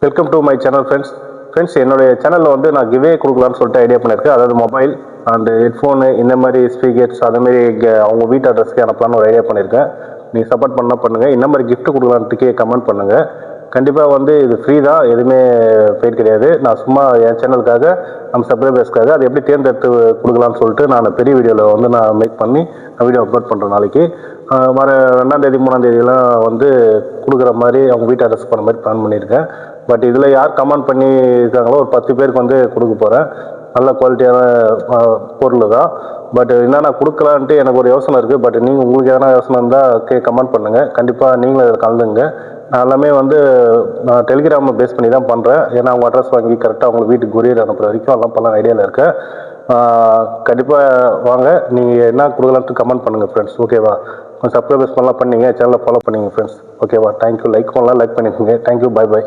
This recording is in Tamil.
Welcome to my channel friends என்னுடைய சேனலில் வந்து நான் கிவே கொடுக்கலான்னு சொல்லிட்டு ஐடியா பண்ணியிருக்கேன். அதாவது மொபைல் அண்டு ஹெட்ஃபோனு இந்த மாதிரி ஸ்பீக்கர்ஸ் அதேமாரி அவங்க வீட்டு அட்ரஸ்க்கு அனுப்பலான்னு ஒரு ஐடியா பண்ணியிருக்கேன். நீங்கள் சப்போர்ட் பண்ணால் பண்ணுங்கள். இந்த மாதிரி கிஃப்ட் கொடுக்கலான்ட்டுக்கே கமெண்ட் பண்ணுங்கள். கண்டிப்பாக வந்து இது ஃப்ரீ தான், எதுவுமே பெய்ட் கிடையாது. நான் சும்மா என் சேனலுக்காக நம்ம சப்ஸ்கிரைபர்ஸ்க்காக அது எப்படி தேர்ந்தெடுத்து கொடுக்கலான்னு சொல்லிட்டு நான் பெரிய வீடியோவில் வந்து நான் மேக் பண்ணி வீடியோ அப்லோட் பண்ணுறேன். நாளைக்கு வர 2ஆம் தேதி 3ஆம் தேதியெல்லாம் வந்து கொடுக்குற மாதிரி அவங்க வீட்டு அட்ரஸ் போகிற மாதிரி பிளான் பண்ணியிருக்கேன். பட் இதில் யார் கமெண்ட் பண்ணி இருக்காங்களோ ஒரு 10 பேருக்கு வந்து கொடுக்க போகிறேன். நல்ல குவாலிட்டியான பொருள் தான். பட் என்னென்ன கொடுக்கலான்ட்டு எனக்கு ஒரு யோசனை இருக்குது. பட் நீங்கள் உங்களுக்கு எதனா யோசனை இருந்தால் கமெண்ட் பண்ணுங்கள். கண்டிப்பாக நீங்களும் அதில் கலந்துங்க. நான் எல்லாமே வந்து நான் டெலிகிராமில் பேஸ் பண்ணி தான் பண்ணுறேன். ஏன்னா அவங்க அட்ரஸ் வாங்கி கரெக்டாக அவங்க வீட்டுக்கு கொரியர் அனுப்புகிற வரைக்கும் எல்லாம் பண்ணலாம் ஐடியாவில் இருக்கேன். கண்டிப்பாக வாங்க, நீங்கள் என்ன கொடுக்கலான்ட்டு கமெண்ட் பண்ணுங்கள் ஃப்ரெண்ட்ஸ். ஓகேவா? கொஞ்சம் சப்ஸ்கிரைபர்ஸ் பண்ணலாம், பண்ணிங்க சேனலை ஃபாலோ பண்ணிங்க ஃப்ரெண்ட்ஸ். ஓகேவா? தேங்க்யூ. லைக் பண்ணலாம், லைக் பண்ணிக்கோங்க. தேங்க்யூ. பை.